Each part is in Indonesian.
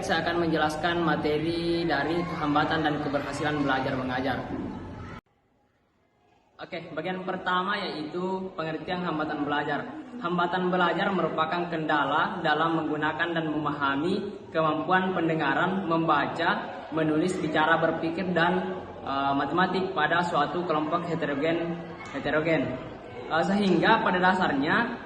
saya akan menjelaskan materi dari hambatan dan keberhasilan belajar mengajar. Oke, bagian pertama yaitu pengertian hambatan belajar. Hambatan belajar merupakan kendala dalam menggunakan dan memahami kemampuan pendengaran, membaca, menulis, bicara, berpikir, dan matematik pada suatu kelompok heterogen. Sehingga pada dasarnya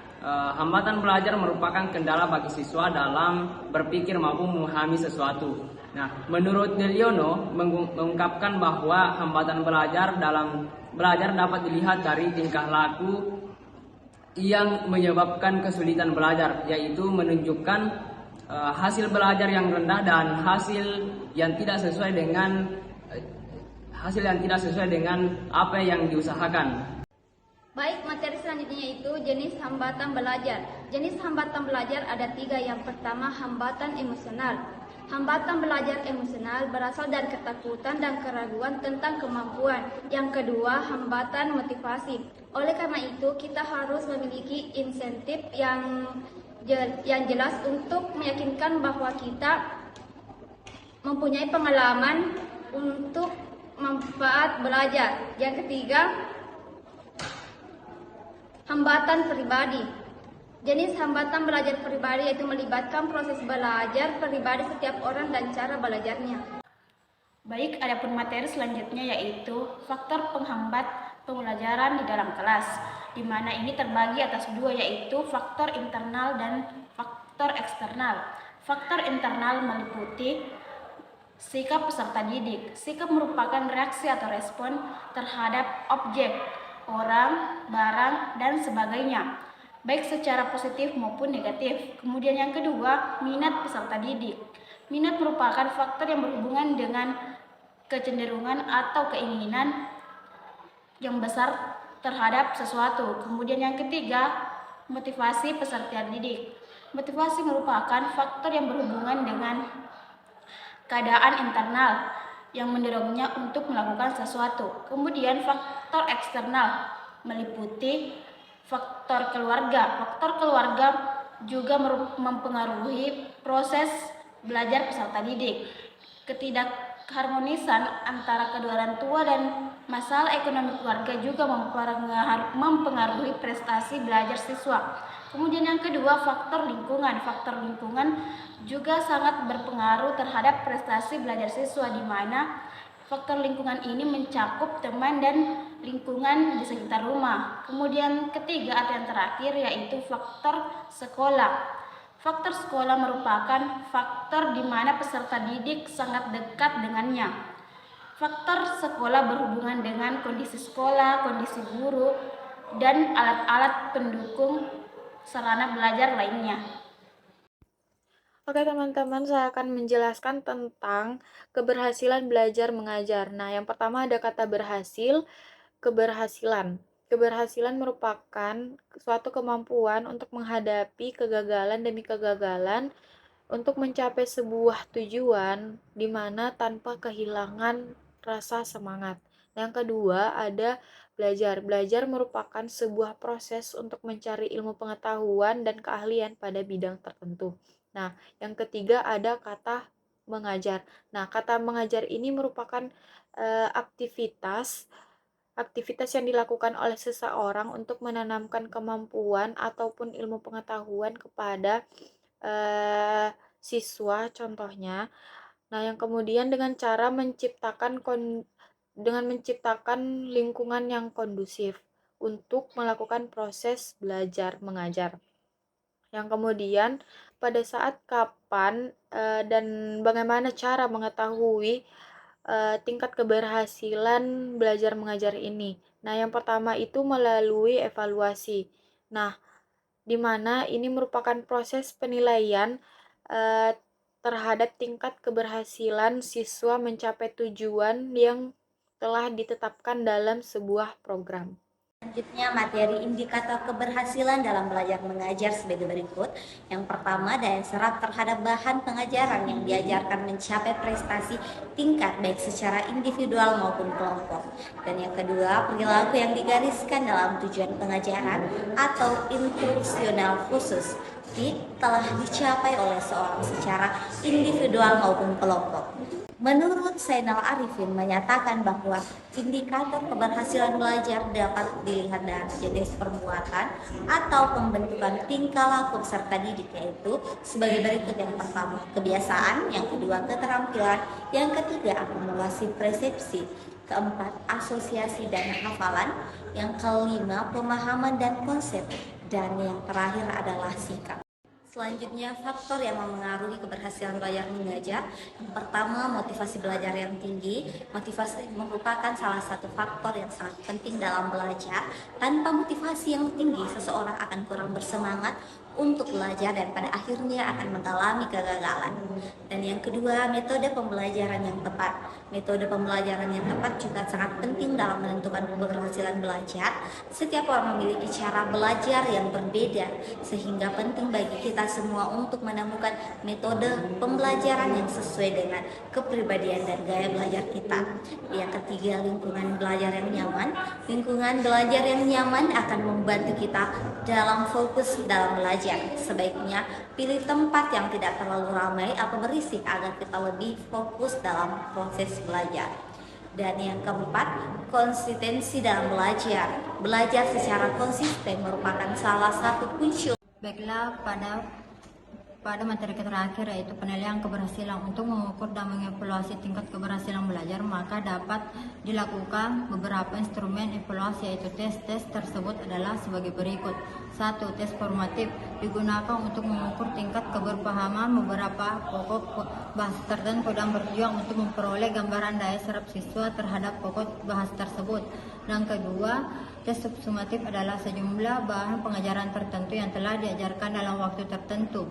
hambatan belajar merupakan kendala bagi siswa dalam berpikir maupun memahami sesuatu. Nah, menurut Deliono mengungkapkan bahwa hambatan belajar dapat dilihat dari tingkah laku yang menyebabkan kesulitan belajar, yaitu menunjukkan hasil belajar yang rendah dan hasil yang tidak sesuai dengan apa yang diusahakan. Baik, materi selanjutnya itu jenis hambatan belajar. Jenis hambatan belajar ada 3. Yang pertama, hambatan emosional. Hambatan belajar emosional berasal dari ketakutan dan keraguan tentang kemampuan. Yang kedua, hambatan motivasi. Oleh karena itu, kita harus memiliki insentif yang jelas untuk meyakinkan bahwa kita mempunyai pengalaman untuk manfaat belajar. Yang ketiga, hambatan pribadi. Jenis hambatan belajar pribadi yaitu melibatkan proses belajar pribadi setiap orang dan cara belajarnya. Baik, adapun materi selanjutnya yaitu faktor penghambat pembelajaran di dalam kelas, di mana ini terbagi atas 2 yaitu faktor internal dan faktor eksternal. Faktor internal meliputi sikap peserta didik. Sikap merupakan reaksi atau respon terhadap objek, orang, barang, dan sebagainya, baik secara positif maupun negatif. Kemudian yang kedua, minat peserta didik. Minat merupakan faktor yang berhubungan dengan kecenderungan atau keinginan yang besar terhadap sesuatu. Kemudian yang ketiga, motivasi peserta didik. Motivasi merupakan faktor yang berhubungan dengan keadaan internal yang mendorongnya untuk melakukan sesuatu. Kemudian faktor eksternal meliputi faktor keluarga. Faktor keluarga juga mempengaruhi proses belajar peserta didik. Ketidakharmonisan antara kedua orang tua dan masalah ekonomi keluarga juga mempengaruhi prestasi belajar siswa. Kemudian yang kedua, faktor lingkungan. Faktor lingkungan juga sangat berpengaruh terhadap prestasi belajar siswa, di mana faktor lingkungan ini mencakup teman dan lingkungan di sekitar rumah. Kemudian ketiga atau yang terakhir yaitu faktor sekolah. Faktor sekolah merupakan faktor di mana peserta didik sangat dekat dengannya. Faktor sekolah berhubungan dengan kondisi sekolah, kondisi guru, dan alat-alat pendukung sarana belajar lainnya. Oke teman-teman, saya akan menjelaskan tentang keberhasilan belajar mengajar. Nah, yang pertama ada kata berhasil, keberhasilan. Keberhasilan merupakan suatu kemampuan untuk menghadapi kegagalan demi kegagalan untuk mencapai sebuah tujuan di mana tanpa kehilangan rasa semangat. Yang kedua ada belajar. Belajar merupakan sebuah proses untuk mencari ilmu pengetahuan dan keahlian pada bidang tertentu. Nah, yang ketiga ada kata mengajar. Nah, kata mengajar ini merupakan aktivitas yang dilakukan oleh seseorang untuk menanamkan kemampuan ataupun ilmu pengetahuan kepada siswa contohnya. Nah, yang kemudian dengan cara menciptakan lingkungan yang kondusif untuk melakukan proses belajar mengajar. Yang kemudian pada saat kapan dan bagaimana cara mengetahui tingkat keberhasilan belajar mengajar ini. Nah, yang pertama itu melalui evaluasi. Nah, di mana ini merupakan proses penilaian terhadap tingkat keberhasilan siswa mencapai tujuan yang telah ditetapkan dalam sebuah program. Selanjutnya materi indikator keberhasilan dalam belajar mengajar sebagai berikut. Yang pertama, daya serap terhadap bahan pengajaran yang diajarkan mencapai prestasi tingkat baik secara individual maupun kelompok. Dan yang kedua, perilaku yang digariskan dalam tujuan pengajaran atau instruksional khusus. telah dicapai oleh seorang secara individual maupun kelompok. Menurut Zainal Arifin menyatakan bahwa indikator keberhasilan belajar dapat dilihat dari jenis perbuatan atau pembentukan tingkah laku peserta didik, yaitu sebagai berikut. Yang pertama, kebiasaan; yang kedua, keterampilan; yang ketiga, akumulasi persepsi; keempat, asosiasi dan hafalan; yang kelima, pemahaman dan konsep; dan yang terakhir adalah sikap. Selanjutnya, faktor yang memengaruhi keberhasilan belajar mengajar. Yang pertama, motivasi belajar yang tinggi. Motivasi merupakan salah satu faktor yang sangat penting dalam belajar. Tanpa motivasi yang tinggi, seseorang akan kurang bersemangat untuk belajar dan pada akhirnya akan mengalami kegagalan. Dan yang kedua, metode pembelajaran yang tepat. Metode pembelajaran yang tepat juga sangat penting dalam menentukan keberhasilan belajar. Setiap orang memiliki cara belajar yang berbeda, sehingga penting bagi kita semua untuk menemukan metode pembelajaran yang sesuai dengan kepribadian dan gaya belajar kita. Yang ketiga, lingkungan belajar yang nyaman. Lingkungan belajar yang nyaman akan membantu kita dalam fokus dalam belajar. Sebaiknya pilih tempat yang tidak terlalu ramai atau berisik agar kita lebih fokus dalam proses belajar. Dan yang keempat, konsistensi dalam belajar. Belajar secara konsisten merupakan salah satu kunci. Baiklah, pada materi terakhir, yaitu penilaian keberhasilan. Untuk mengukur dan mengevaluasi tingkat keberhasilan belajar, maka dapat dilakukan beberapa instrumen evaluasi, yaitu tes tersebut adalah sebagai berikut. 1. Tes formatif digunakan untuk mengukur tingkat keberpahaman beberapa pokok bahasa tertentu dan bertujuan untuk memperoleh gambaran daya serap siswa terhadap pokok bahasa tersebut. Dan kedua, tes sumatif adalah sejumlah bahan pengajaran tertentu yang telah diajarkan dalam waktu tertentu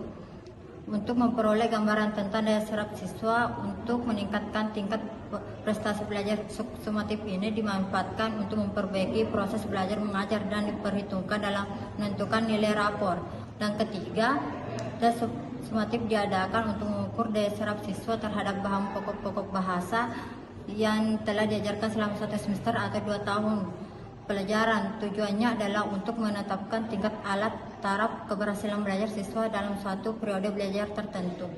untuk memperoleh gambaran tentang daya serap siswa. Untuk meningkatkan tingkat prestasi belajar sumatif ini dimanfaatkan untuk memperbaiki proses belajar mengajar dan diperhitungkan dalam menentukan nilai rapor. Dan ketiga, tes sumatif diadakan untuk mengukur daya serap siswa terhadap bahan pokok-pokok bahasa yang telah diajarkan selama 1 semester atau 2 tahun pelajaran. Tujuannya adalah untuk menetapkan tingkat alat taraf keberhasilan belajar siswa dalam suatu periode belajar tertentu.